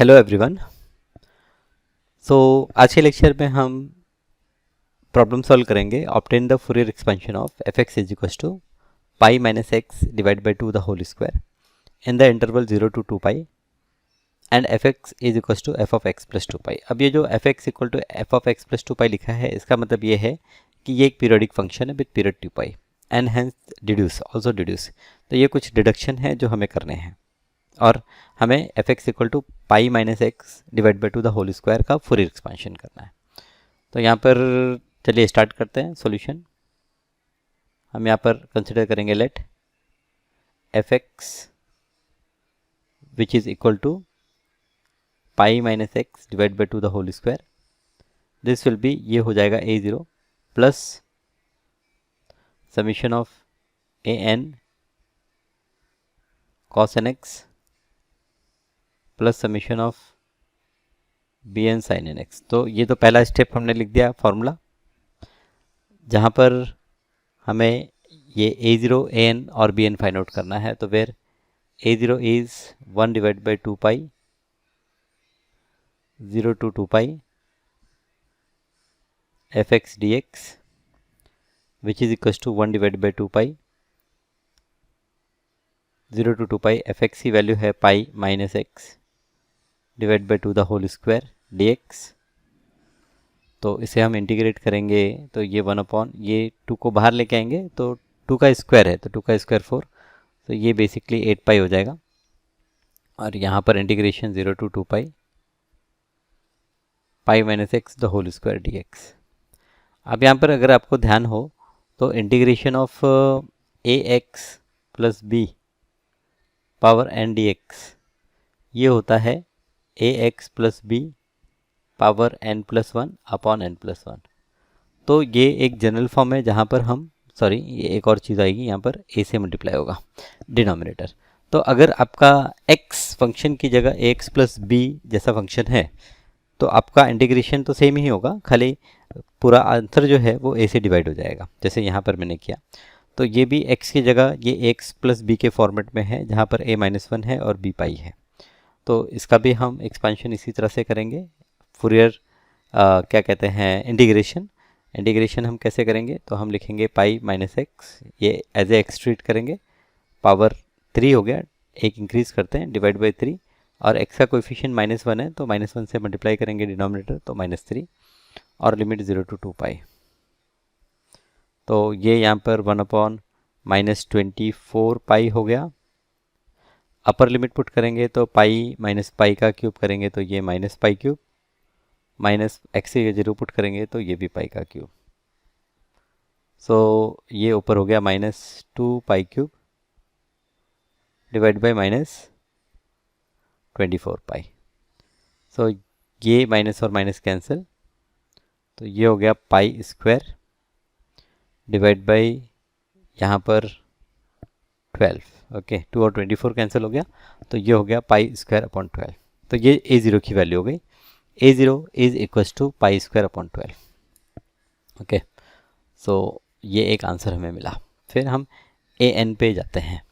Hello everyone. सो आज के lecture में हम प्रॉब्लम सॉल्व करेंगे। Obtain the Fourier expansion of f x is equals to pi minus x divide by 2 the whole square in the interval 0 to 2 pi and f x is equals to f of x plus 2 pi. अब ये जो f x equal to f of x plus 2 pi लिखा है, इसका मतलब ये है कि ये एक पीरियोडिक फंक्शन है with period 2 pi and hence deduce also deduce. तो ये कुछ डिडक्शन है जो हमें करने हैं और हमें f x equal to pi minus x divide by 2 the whole square का फूरियर एक्सपेंशन करना है। तो यहाँ पर चलिए स्टार्ट करते हैं सॉल्यूशन। हम यहाँ पर कंसिडर करेंगे let f x which is equal to pi minus x divide by 2 the whole square. This will be, ये हो जाएगा a zero plus summation of a n cos n x plus summation of b n sine n x. तो ये तो पहला step हमने लिख दिया फॉर्मूला, जहाँ पर हमें ये ए ज़ीरो ए एन और बी एन फाइंड आउट करना है। तो where a zero is 1 divide by 2 pi 0 to 2 pi f x d x which is equals to 1 divide by 2 pi 0 to 2 pi f x की value है pi minus x divide by 2 the whole square d x. तो इसे हम integrate करेंगे तो ये 1 upon ये 2 को बाहर लेके आएंगे तो 2 का स्क्वायर है, तो 2 का स्क्वायर 4, तो ये बेसिकली 8 पाई हो जाएगा। और यहाँ पर integration 0 to 2 pi pi minus x the whole square d x. अब यहाँ पर अगर आपको ध्यान हो तो integration of a x plus b power n d x ये होता है a x plus b power n plus 1 upon n plus 1। तो ये एक जनरल फॉर्म है जहाँ पर हम ये एक और चीज़ आएगी, यहाँ पर ए से मल्टीप्लाई होगा डिनोमिनेटर। तो अगर आपका एक्स फंक्शन की जगह ए एक्स प्लस बी जैसा फंक्शन है तो आपका इंटीग्रेशन तो सेम ही होगा, खाली पूरा आंसर जो है वो ए से डिवाइड हो जाएगा, जैसे यहाँ पर मैंने किया। तो ये भी एक्स की जगह ये एक्स प्लस बी के फॉर्मेट में है, जहाँ पर ए माइनस 1 है और बी पाई है। तो इसका भी हम एक्सपेंशन इसी तरह से करेंगे। फूरियर क्या कहते हैं, इंटीग्रेशन हम कैसे करेंगे, तो हम लिखेंगे पाई माइनस एक्स, ये एज ए एक्स ट्रीट करेंगे, पावर 3 हो गया, एक इंक्रीज करते हैं डिवाइड बाई 3, और एक्स का कोएफिशिएंट -1 है तो -1 से मल्टीप्लाई करेंगे डिनोमिनेटर, तो -3 और लिमिट 0 to 2 पाई। तो ये यहाँ पर 1 अपॉन -24 पाई हो गया। अपर लिमिट पुट करेंगे तो पाई माइनस पाई का क्यूब करेंगे तो ये minus pi cube, minus x से 0 पुट करेंगे तो ये भी पाई का क्यूब। सो ये ऊपर हो गया -2 पाई क्यूब डिवाइड बाई -24 पाई। सो ये माइनस और माइनस कैंसिल, तो ये हो गया पाई स्क्वायर डिवाइड बाई यहाँ पर 12। ओके 2 और 24 कैंसिल हो गया, तो ये हो गया पाई स्क्वायर अपॉन 12। तो ये ए ज़ीरो की वैल्यू हो गई, a zero is equals to pi square upon 12। Okay, so ये एक आंसर हमें मिला। फिर हम ए एन पे जाते हैं।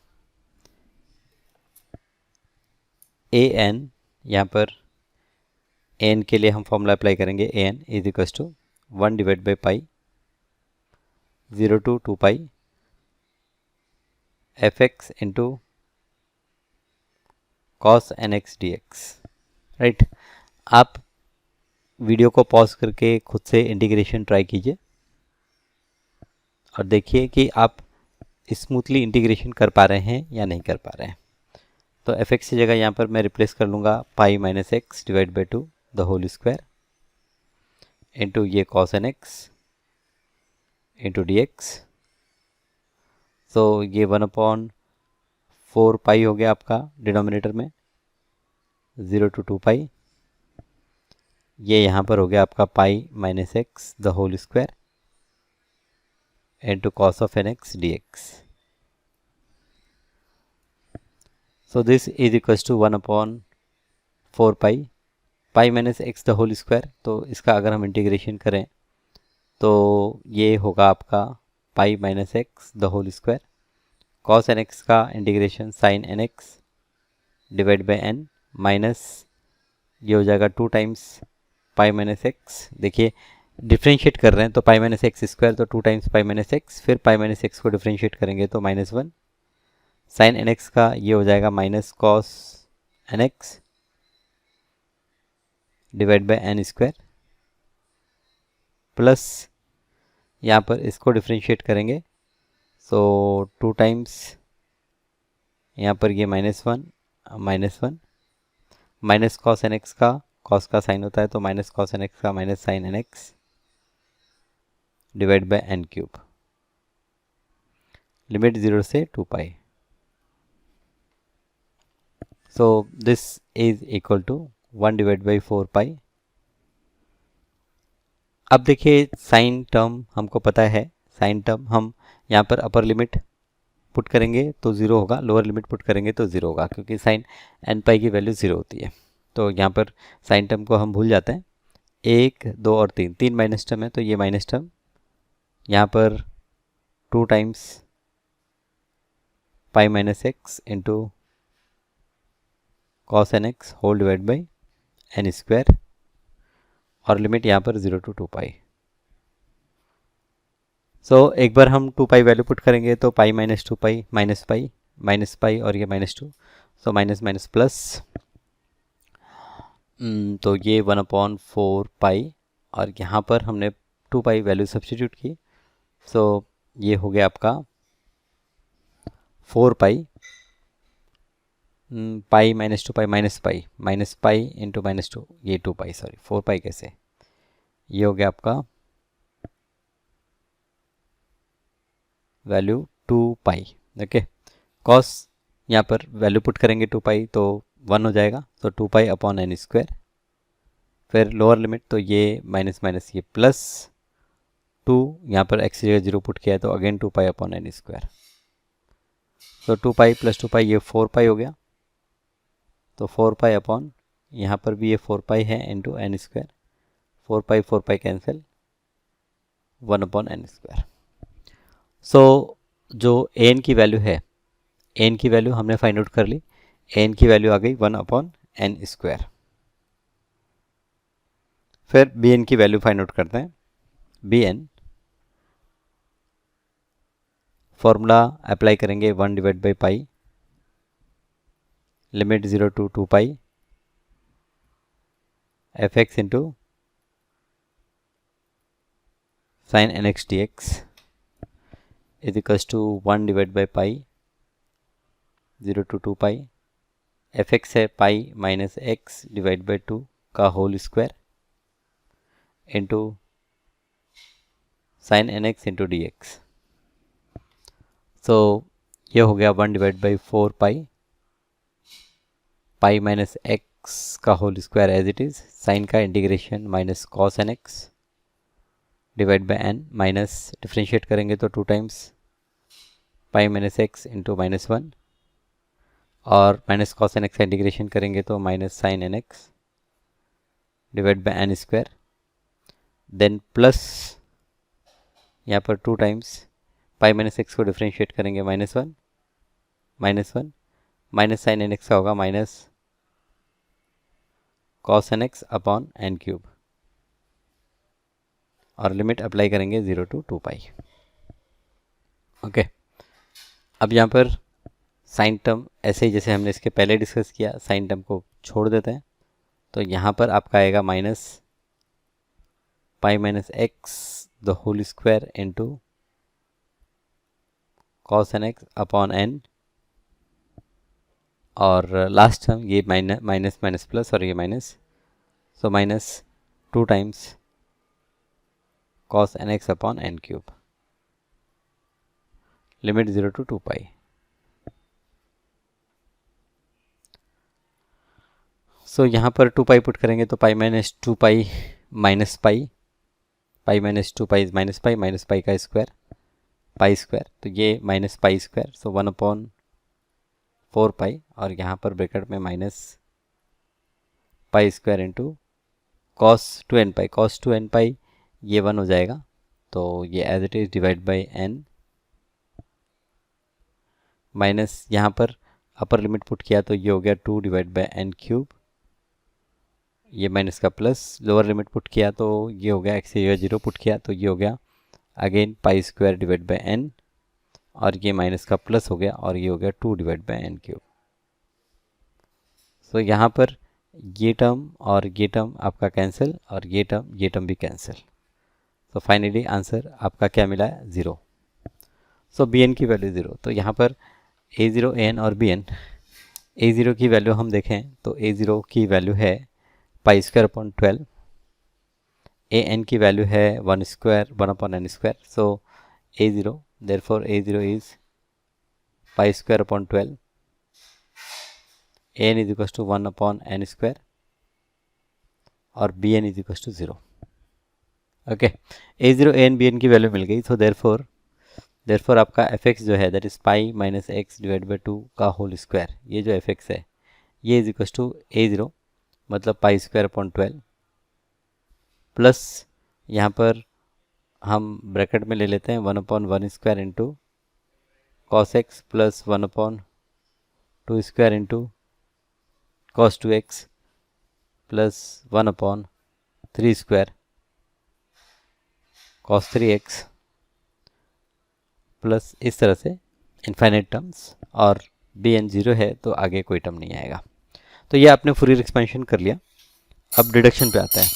ए एन, यहाँ पर ए एन के लिए हम फॉर्मूला अप्लाई करेंगे, a n is equals to 1 divide by pi 0 to 2 pi f x into cos n x d x. Right, आप वीडियो को पॉज करके खुद से इंटीग्रेशन ट्राई कीजिए और देखिए कि आप स्मूथली इंटीग्रेशन कर पा रहे हैं या नहीं कर पा रहे हैं। तो एफ एक्स की जगह यहाँ पर मैं रिप्लेस कर लूँगा pi minus x divide by 2 the whole square into ये cos n x into d x. So ये 1 अपॉन 4 पाई हो गया आपका डिनोमिनेटर में 0 to 2 पाई। ये यहाँ पर हो गया आपका pi minus x the whole square into cos of n x d x. So this is equals to 1 upon 4 pi pi minus x the whole square. तो इसका अगर हम इंटीग्रेशन करें तो ये होगा आपका pi minus x the whole square, cos n x का integration sine n x divide by n minus ये हो जाएगा 2 टाइम्स पाई माइनस एक्स। देखिए डिफ्रेंशिएट कर रहे हैं तो पाई माइनस एक्स स्क्वायर, तो 2 टाइम्स पाई माइनस एक्स, फिर पाई माइनस एक्स को डिफ्रेंशिएट करेंगे तो -1 साइन एन एक्स का ये हो जाएगा minus cos n x divide by n square, plus यहाँ पर इसको डिफ्रेंशिएट करेंगे सो 2 टाइम्स यहाँ पर ये -1 माइनस कॉस एन एक्स का, कॉस का साइन होता है तो माइनस कॉस एन एक्स का minus sine n x divide by n cube, limit 0 से 2 पाई। So this is equal to 1 divided by 4 पाई। अब देखिए साइन टर्म हमको पता है, साइन टर्म हम यहाँ पर अपर लिमिट पुट करेंगे तो 0 होगा, लोअर लिमिट पुट करेंगे तो 0 होगा, क्योंकि साइन एन पाई की वैल्यू 0 होती है। तो यहाँ पर साइन टर्म को हम भूल जाते हैं। 1, 2 और 3 माइनस टर्म है, तो ये माइनस टर्म यहाँ पर 2 times pi minus x into cos n x whole divide by n square, और लिमिट यहाँ पर 0 to 2 पाई। सो एक बार हम 2 पाई वैल्यू पुट करेंगे तो पाई माइनस 2 पाई माइनस पाई और ये -2, सो माइनस माइनस प्लस, तो ये 1/4 पाई, और यहाँ पर हमने 2 पाई वैल्यू सब्स्टिट्यूट की, सो ये हो गया आपका 4 पाई, पाई -2 पाई माइनस पाई इंटू -2, ये 2 पाई, सॉरी 4 पाई कैसे, ये हो गया आपका वैल्यू 2 पाई। ओके, कॉस यहाँ पर वैल्यू पुट करेंगे 2 पाई तो 1 हो जाएगा, तो 2 पाई अपॉन एन स्क्वायर, फिर लोअर लिमिट तो ये माइनस माइनस ये प्लस 2, यहाँ पर एक्स जगह 0 पुट किया है तो again 2 pi upon n square, तो 2 पाई प्लस 2 पाई ये 4 पाई हो गया, तो 4 पाई अपॉन यहाँ पर भी ये 4 पाई है into n square, 4 pi cancel, 1 upon n square. So जो एन की वैल्यू है, एन की वैल्यू हमने फाइंड आउट कर ली, एन की वैल्यू आ गई 1 अपॉन एन स्क्वायर। फिर बी एन की वैल्यू फाइंड आउट करते हैं। बी एन फॉर्मूला अप्लाई करेंगे 1 divide by pi, limit 0 to 2 pi f x into sine n x d x is equals to 1 divide by pi 0 to 2 pi, f x है pi minus x divide by 2 का whole square into sine n x into d x. So ये हो गया 1 divide by 4 pi, pi minus x का whole square as it is, sine का integration minus cos n x divide by n, minus differentiate करेंगे तो 2 times pi minus x into -1, और minus cos n x का integration करेंगे तो minus sine n x divide by n square, then plus यहाँ पर 2 times pi minus x को differentiate करेंगे -1 माइनस साइन एन एक्स का होगा minus cos n x upon n cube, और लिमिट अप्लाई करेंगे 0 to 2 पाई। ओके, अब यहाँ पर साइन टर्म ऐसे ही जैसे हमने इसके पहले डिस्कस किया, साइन टर्म को छोड़ देते हैं, तो यहाँ पर आपका आएगा minus pi minus x the whole square into cos n x upon n, और लास्ट टर्म ये माइनस माइनस प्लस और ये minus, so minus 2 times cos n x upon n cube, limit 0 to 2 pi. So यहाँ पर 2 pi put करेंगे तो pi minus 2 pi minus pi, pi minus 2 pi minus pi का square pi square, तो ये minus pi square, सो 1/4 पाई, और यहाँ पर ब्रैकेट में minus pi square into cos 2n pi, ये 1 हो जाएगा, तो ये as it is divide by n, minus यहाँ पर अपर लिमिट पुट किया तो ये हो गया 2 डिवाइड बाई एन क्यूब ये माइनस का प्लस, लोअर लिमिट पुट किया तो ये हो गया x की जगह 0 पुट किया तो ये हो गया again pi square divide by n, और ये माइनस का प्लस हो गया और ये हो गया 2 डिवाइड बाई एन क्यूब। सो यहाँ पर ये टर्म और ये टर्म आपका कैंसिल और ये टर्म भी कैंसिल। सो फाइनली आंसर आपका क्या मिला है, 0। सो बी एन की वैल्यू 0। तो यहाँ पर a0 an और bn, a0 की वैल्यू हम देखें तो a0 की वैल्यू है पाई स्क्वायर अपॉन 12, an की वैल्यू है 1 square 1 upon n square. So a0 therefore a0 is pi square upon 12, an is equal to 1 upon n square और bn is equal to 0। Okay, a0 an bn की value मिल गई। So therefore आपका fx जो है that is pi minus x divide by 2 का whole square, ये जो fx है ये इज इक्वल टू a0 मतलब पाई स्क्वायर अपॉन 12 प्लस यहाँ पर हम ब्रैकेट में ले लेते हैं 1 upon 1 square into cos x plus 1 upon 2 square into cos 2x plus 1 upon 3 square cos 3x plus इस तरह से इनफाइनाइट टर्म्स, और बी एन 0 है तो आगे कोई टर्म नहीं आएगा। तो ये आपने फूरियर एक्सपेंशन कर लिया। अब डिडक्शन पे आता है।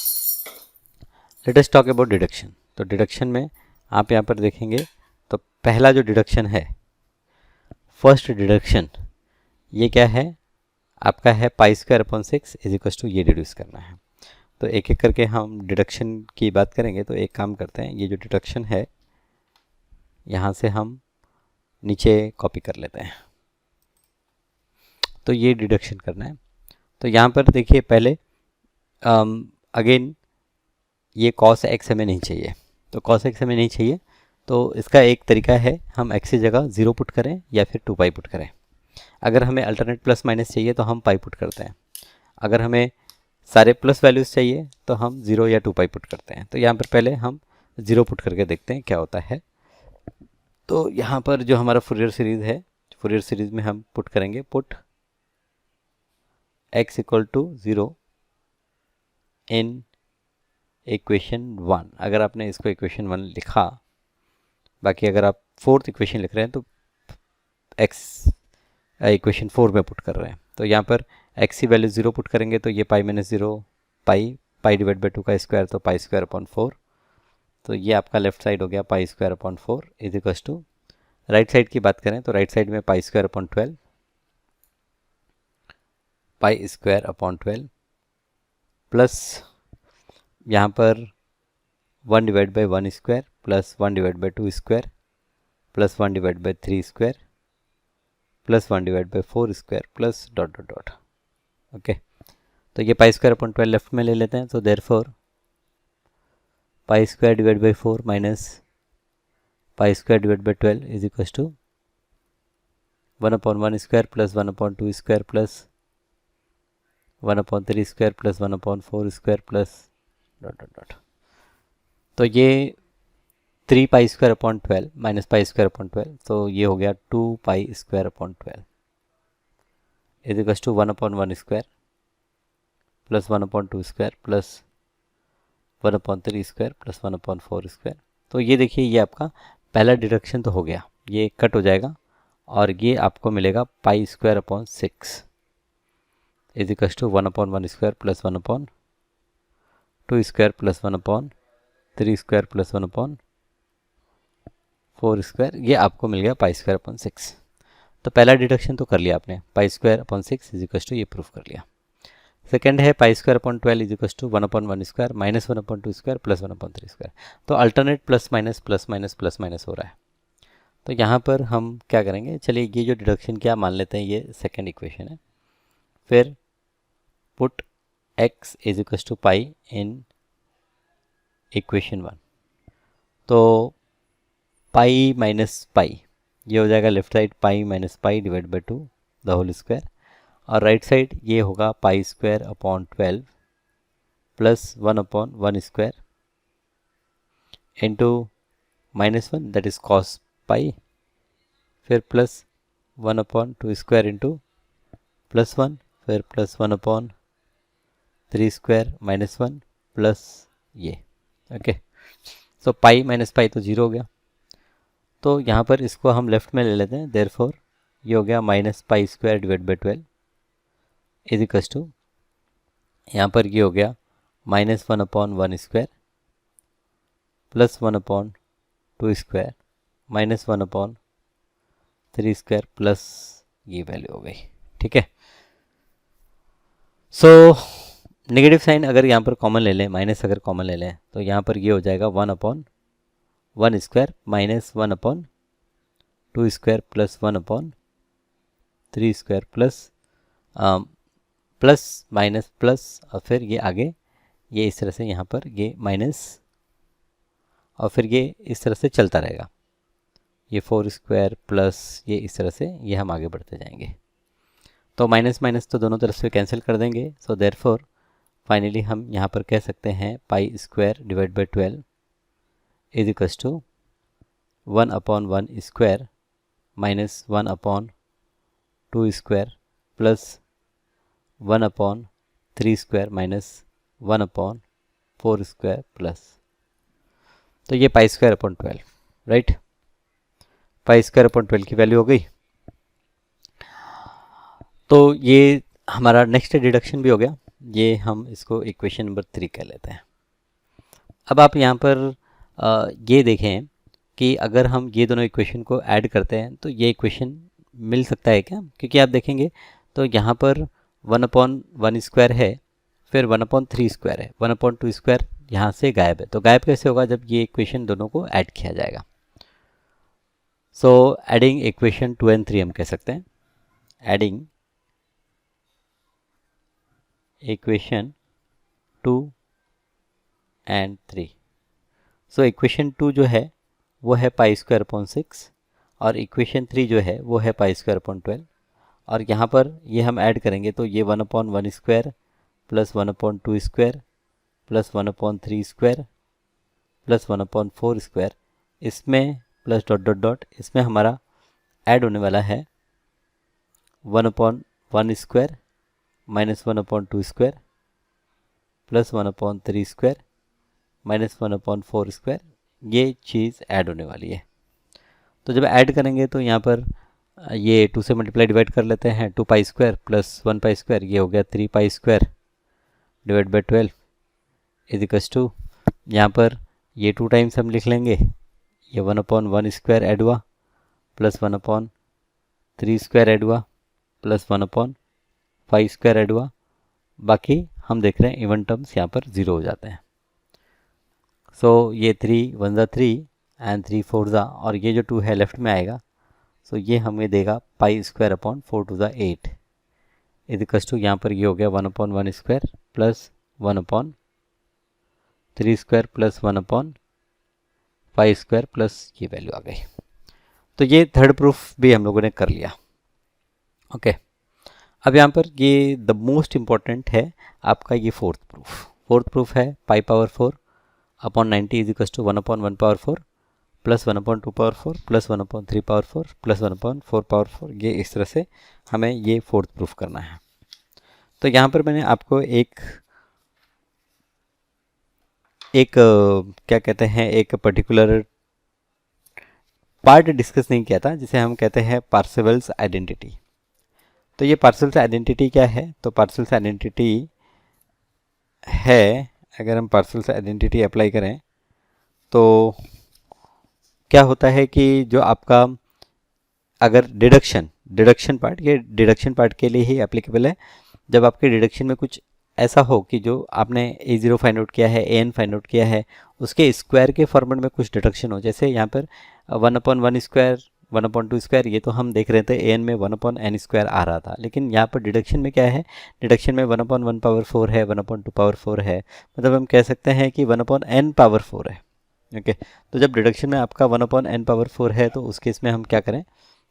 Let us talk about deduction. तो डिडक्शन में आप यहाँ पर देखेंगे तो पहला जो डिडक्शन है, फर्स्ट डिडक्शन, ये क्या है आपका है pi square upon 6 is equal to, ये डिड्यूस करना है। तो एक एक करके हम डिडक्शन की बात करेंगे। तो एक काम करते हैं, ये जो डिडक्शन है यहाँ से हम नीचे कॉपी कर लेते हैं। तो ये डिडक्शन करना है। तो यहाँ पर देखिए पहले अगेन ये कॉस एक्स हमें नहीं चाहिए। तो कॉस एक्स हमें नहीं चाहिए तो इसका एक तरीका है, हम एक्स की जगह 0 पुट करें या फिर 2 पाई पुट करें। अगर हमें अल्टरनेट प्लस माइनस चाहिए तो हम पाई पुट करते हैं। अगर हमें सारे प्लस वैल्यूज़ चाहिए तो हम 0 या 2 पाई पुट करते हैं। तो यहाँ पर पहले हम 0 पुट करके देखते हैं क्या होता है। तो यहाँ पर जो हमारा फूरियर सीरीज़ है, फूरियर सीरीज़ में हम पुट करेंगे, put x equal to 0 in equation 1। अगर आपने इसको इक्वेशन 1 लिखा, बाकी अगर आप फोर्थ इक्वेशन लिख रहे हैं तो x इक्वेशन 4 में पुट कर रहे हैं। तो यहाँ पर x की वैल्यू 0 पुट करेंगे तो ये pi minus 0 pi divide by 2 का स्क्वायर, तो पाई स्क्वायर अपॉन 4। तो ये आपका लेफ्ट साइड हो गया pi square upon 4 is equal to, right side की बात करें तो राइट साइड में pi square upon 12 pi square upon 12 plus यहाँ पर 1 divide by 1 square plus 1 divide by 2 square plus 1 divide by 3 square plus 1 divide by 4 square plus dot dot dot. Okay, तो ये pi square upon 12 left में ले लेते हैं। तो therefore pi square divide by 4 minus pi square divide by 12 is equal to 1 upon 1 square plus 1 upon 2 square plus 1 upon 3 square plus 1 upon 4 square plus dot dot dot. तो ये 3 pi square upon 12 minus pi square upon 12, तो ये हो गया 2 pi square upon 12 is equal to 1 upon 1 square plus 1 upon 2 square plus 1 upon 3 square plus 1 upon 4 square. तो ये देखिए ये आपका पहला डिडक्शन तो हो गया, ये कट हो जाएगा और ये आपको मिलेगा pi square upon 6 is equal to 1 upon 1 square plus 1 upon 2 square plus 1 upon 3 square plus 1 upon 4 square. ये आपको मिल गया पाई स्क्वायर अपॉन 6। तो पहला डिडक्शन तो कर लिया आपने, pi square upon 6 is equal to, ये प्रूफ कर लिया। सेकंड है pi square upon 12 is equal to 1 upon 1 square minus 1 upon 2 square plus 1 upon 3 square. तो alternate plus minus plus minus plus minus हो रहा है। तो यहाँ पर हम क्या करेंगे, चलिए ये जो डिडक्शन क्या मान लेते हैं, ये सेकंड इक्वेशन है। फिर put x is equal to pi in equation 1। तो पाई माइनस पाई, ये हो जाएगा left side pi minus pi divide by 2 the whole square, और राइट साइड ये होगा pi square upon 12 plus 1 upon 1 square into minus 1 that is cos pi, फिर plus 1 upon 2 square into plus 1, फिर plus 1 upon 3 square minus 1 plus ये। Okay, सो पाई minus पाई तो 0 हो गया। तो यहाँ पर इसको हम लेफ्ट में ले लेते हैं, देयरफॉर ये हो गया minus pi square divide by 12 is equals to, यहाँ पर ये हो गया minus 1/1 square plus 1/2 square minus 1/3 square plus ये वैल्यू हो गई। ठीक है, सो नेगेटिव साइन अगर यहाँ पर कॉमन ले लें, माइनस अगर कॉमन ले लें, तो यहाँ पर ये हो जाएगा 1/1 square minus 1/2 square plus 1/3 square plus plus minus plus, और फिर ये आगे ये इस तरह से यहाँ पर ये माइनस, और फिर ये इस तरह से चलता रहेगा, ये 4 स्क्वायर प्लस ये इस तरह से ये हम आगे बढ़ते जाएंगे। तो माइनस माइनस तो दोनों तरफ से कैंसिल कर देंगे। सो देयरफॉर फाइनली हम यहाँ पर कह सकते हैं pi square divide by 12 is equals to 1/1 square minus 1/2 square plus 1/3 square minus 1/4 square plus, तो ये pi square upon 12, right. Pi square upon 12 की वैल्यू हो गई। तो ये हमारा नेक्स्ट डिडक्शन भी हो गया, ये हम इसको इक्वेशन नंबर 3 कह लेते हैं। अब आप यहाँ पर ये देखें कि अगर हम ये दोनों इक्वेशन को ऐड करते हैं तो ये इक्वेशन मिल सकता है क्या, क्योंकि आप देखेंगे तो यहाँ पर 1/1 स्क्वायर है, फिर 1/3 स्क्वायर है, 1/2 स्क्वायर यहाँ से गायब है। तो गायब कैसे होगा, जब ये इक्वेशन दोनों को ऐड किया जाएगा। सो एडिंग इक्वेशन 2 and 3 हम कह सकते हैं, adding equation 2 and 3। So equation 2 जो है वो है पाई स्क्वायर अपॉन 6 और इक्वेशन 3 जो है वो है पाई स्क्वायर अपॉन 12, और यहाँ पर ये हम ऐड करेंगे तो ये 1/1 square plus 1/2 square plus 1/3 square plus 1/4 square, इसमें प्लस डॉट डॉट डॉट, इसमें हमारा ऐड होने वाला है 1/1 square minus 1/2 square plus 1/3 square minus 1/4 square, ये चीज़ ऐड होने वाली है। तो जब ऐड करेंगे तो यहाँ पर ये 2 से मल्टीप्लाई डिवाइड कर लेते हैं, 2 pi square plus 1 pi square, ये हो गया 3 pi square divide by 12 is equals to, यहाँ पर ये 2 टाइम्स हम लिख लेंगे, ये 1/1 स्क्वायर ऐड हुआ प्लस 1/3 स्क्वायर ऐड हुआ प्लस 1/5 स्क्वायर ऐड हुआ, बाकी हम देख रहे हैं इवन टर्म्स यहाँ पर 0 हो जाते हैं। सो ये 3 1 ज़ा 3 एंड 3 4 ज़ा, और ये जो 2 है लेफ्ट में आएगा, सो ये हमें देगा पाई स्क्वायर अपॉन 4 2 ज़ा 8 इज इक्वल्स टू, यहाँ पर ये हो गया 1/1 square plus 1/3 square plus 1/5 square plus ये वैल्यू आ गई। तो ये थर्ड प्रूफ भी हम लोगों ने कर लिया। ओके, अब यहाँ पर ये द मोस्ट इम्पॉर्टेंट है आपका ये फोर्थ प्रूफ है pi power 4 upon 90 is equals to 1/1 power 4 plus 1/2 power 4 plus 1/3 power 4 plus 1/4 power 4, ये इस तरह से हमें ये फोर्थ प्रूफ करना है। तो यहाँ पर मैंने आपको एक क्या कहते हैं, एक पर्टिकुलर पार्ट डिस्कस नहीं किया था, जिसे हम कहते हैं पार्सेवल्स आइडेंटिटी। तो ये पार्सेवल्स आइडेंटिटी क्या है, तो पार्सेवल्स आइडेंटिटी है, अगर हम पार्सेवल्स आइडेंटिटी अप्लाई करें तो क्या होता है कि जो आपका अगर डिडक्शन पार्ट, ये डिडक्शन पार्ट के लिए ही एप्लीकेबल है। जब आपके डिडक्शन में कुछ ऐसा हो कि जो आपने A0 फाइंड आउट किया है, AN फाइंड आउट किया है, उसके स्क्वायर के फॉर्मेट में कुछ डिडक्शन हो, जैसे यहाँ पर 1/1 स्क्वायर 1/2 स्क्वायर, ये तो हम देख रहे थे AN में 1/n स्क्वायर आ रहा था, लेकिन यहाँ पर डिडक्शन में क्या है, डिडक्शन में 1/1 पावर 4 है, 1/2 पावर 4 है, मतलब हम कह सकते हैं कि 1/n पावर 4 है। ओके, तो जब डिडक्शन में आपका 1/n पावर 4 है तो उस केस में हम क्या करें,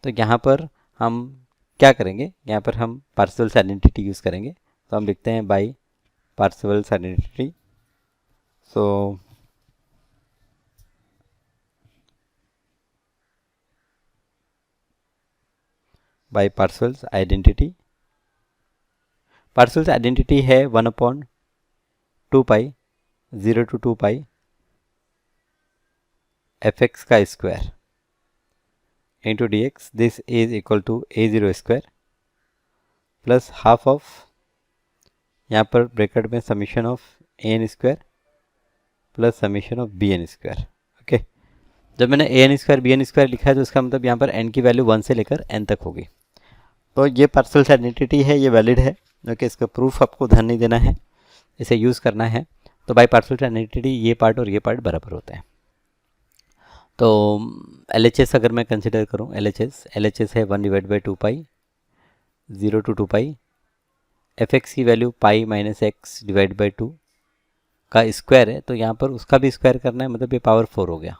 तो यहाँ पर हम क्या करेंगे, यहाँ पर हम पार्सेवल्स आइडेंटिटी यूज़ करेंगे। तो हम लिखते हैं by Parseval's identity. So by Parseval's identity है 1/n 2 pi 0 to 2 pi fx का square into d x, this is equal to a0 square plus half of, यहाँ पर ब्रैकेट में summation of an square plus summation of bn square. Okay, जब मैंने an square bn square लिखा है तो इसका मतलब यहाँ पर n की वैल्यू 1 से लेकर n तक होगी। तो ये पार्शियल आइडेंटिटी है, ये वैलिड है। ओके, इसका प्रूफ आपको ध्यान नहीं देना है, इसे यूज़ करना है। तो बाय पार्शियल आइडेंटिटी ये पार्ट और ये पार्ट बराबर होता है। तो LHS अगर मैं कंसिडर करूँ, LHS है 1/2 पाई 0 to 2 पाई fx की value pi minus x divide by 2 का स्क्वायर है, तो यहाँ पर उसका भी स्क्वायर करना है, मतलब ये पावर 4 हो गया।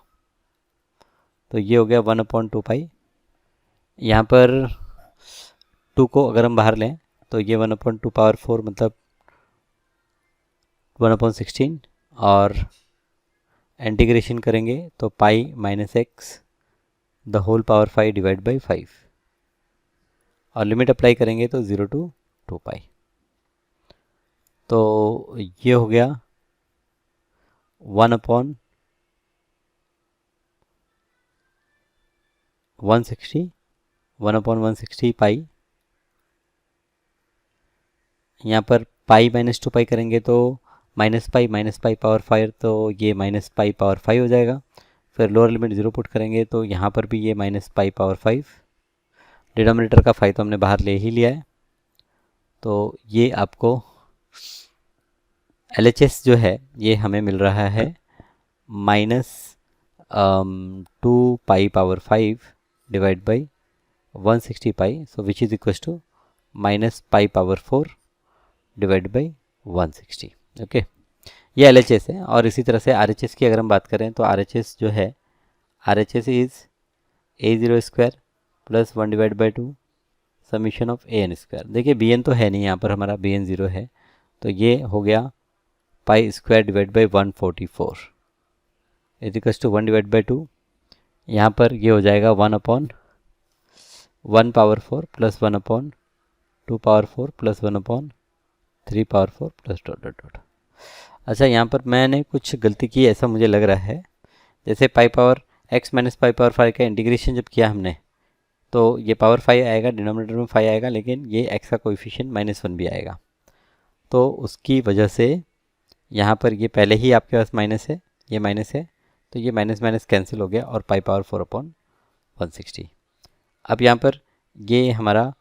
तो ये हो गया 1/2 पाई। यहाँ पर 2 को अगर हम बाहर लें तो ये 1/2 पावर 4 मतलब 1/16, और इंटीग्रेशन करेंगे तो pi minus x the whole power 5 divide by 5, और लिमिट अप्लाई करेंगे तो 0 to 2 पाई। तो ये हो गया 1/160 पाई। यहाँ पर पाई माइनस 2 पाई करेंगे तो माइनस पाई पावर 5, तो ये माइनस पाई पावर 5 हो जाएगा। फिर लोअर लिमिट 0 पुट करेंगे तो यहाँ पर भी ये माइनस पाई पावर 5, डिनोमिनेटर का 5 तो हमने बाहर ले ही लिया है। तो ये आपको LHS जो है ये हमें मिल रहा है minus 2 pi power 5 divide by 160 pi, so which is equal to minus pi power 4 divide by 160। Okay, ये LHS है। और इसी तरह से RHS की अगर हम बात करें तो RHS जो है, RHS is a0 square plus 1/2 summation of an square. देखिए bn तो है नहीं, यहाँ पर हमारा bn 0 है, तो ये हो गया pi square divide by 144 is equal to 1/2। यहाँ पर ये हो जाएगा 1/1 power 4 plus 1/2 power 4 plus 1/3 power 4 plus dot dot dot. अच्छा, यहाँ पर मैंने कुछ गलती की ऐसा मुझे लग रहा है। जैसे pi power x minus pi power 5 का इंटीग्रेशन जब किया हमने तो ये पावर 5 आएगा, डिनोमिनेटर में 5 आएगा, लेकिन ये x का कोएफिशिएंट -1 भी आएगा। तो उसकी वजह से यहाँ पर ये पहले ही आपके पास माइनस है, ये माइनस है, तो ये माइनस माइनस कैंसिल हो गया और पाई पावर 4/160। अब यहाँ पर ये हमारा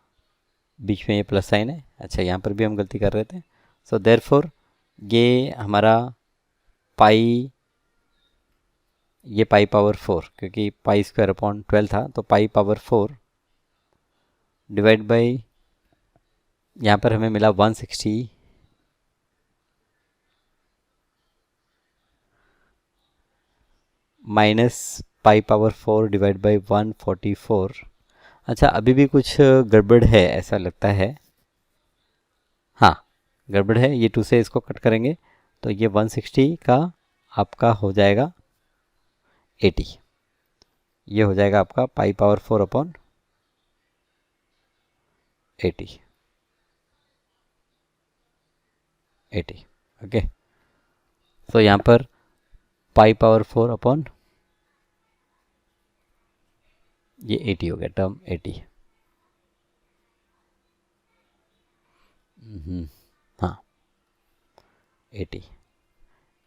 बीच में ये प्लस साइन है। अच्छा, यहाँ पर भी हम गलती कर रहे थे। सो देयरफॉर ये हमारा पाई, ये पाई पावर 4, क्योंकि पाई स्क्वायर अपॉन 12 था, तो पाई पावर 4 डिवाइड बाई, यहाँ पर हमें मिला 160 minus pi power 4 divide by 144। अच्छा, अभी भी कुछ गड़बड़ है ऐसा लगता है। हाँ, गड़बड़ है। ये 2 से इसको कट करेंगे तो ये 160 का आपका हो जाएगा 80। ये हो जाएगा आपका पाई पावर 4/80। ओके, तो यहाँ पर पाई पावर 4 ये 80 हो गया, टर्म 80। हाँ, 80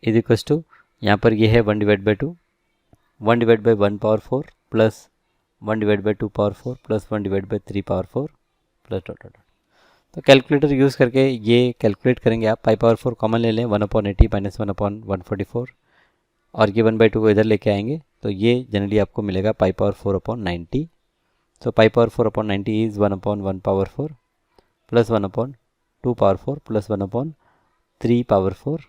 इज इक्वल टू, यहाँ पर ये है 1/2, 1/1 power 4 plus 1/2 power 4 plus 1/3 power 4 plus dot dot. तो कैलकुलेटर यूज़ करके ये कैलकुलेट करेंगे आप। पाई पावर 4 कॉमन ले लें, 1/80 माइनस 1/144, और ये 1/2 को इधर लेके आएंगे तो ये जनरली आपको मिलेगा पाई पावर 4/90। तो pi power 4/90 is 1/1 power 4 plus 1/2 power 4 plus 1/3 power 4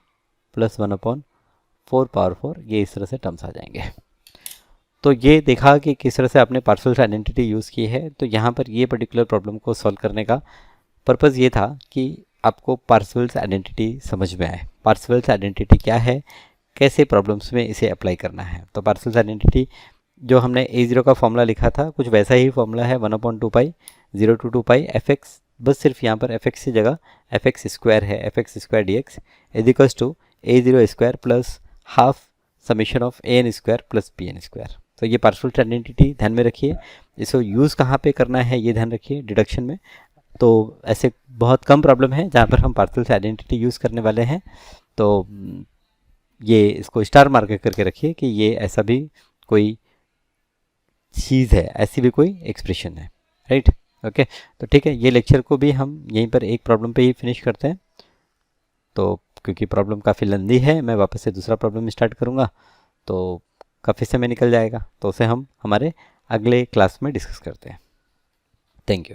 plus 1/4 power 4। ये इस तरह से टर्म्स आ जाएंगे। तो ये देखा कि किस तरह से आपने पार्शियल आइडेंटिटी यूज़ की है। तो यहाँ पर ये पर्टिकुलर प्रॉब्लम को सॉल्व करने का पर्पज़ ये था कि आपको पार्शियल आइडेंटिटी समझ में आए। पार्शियल आइडेंटिटी क्या है, कैसे प्रॉब्लम्स में इसे अप्लाई करना है। तो पार्शियल आइडेंटिटी जो हमने a0 का फॉर्मूला लिखा था, कुछ वैसा ही फॉर्मूला है, 1/2 पाई 0 to 2 पाई fx, बस सिर्फ यहाँ पर fx की जगह fx स्क्वायर है, fx square dx is equals to a0 square plus half summation of an square plus bn square. तो ये पार्शियल आइडेंटिटी ध्यान में रखिए। इसको यूज़ कहाँ पे करना है ये ध्यान रखिए डिडक्शन में। तो ऐसे बहुत कम प्रॉब्लम है जहाँ पर हम पार्शियल आइडेंटिटी यूज़ करने वाले हैं। तो ये इसको स्टार मार्क करके रखिए कि ये ऐसा भी कोई चीज़ है, ऐसी भी कोई एक्सप्रेशन है, राइट। ओके, तो ठीक है, ये लेक्चर को भी हम यहीं पर एक प्रॉब्लम पे ही फिनिश करते हैं। तो क्योंकि प्रॉब्लम काफ़ी लंबी है, मैं वापस से दूसरा प्रॉब्लम स्टार्ट करूँगा तो काफ़ी समय निकल जाएगा, तो उसे हम हमारे अगले क्लास में डिस्कस करते हैं। Thank you.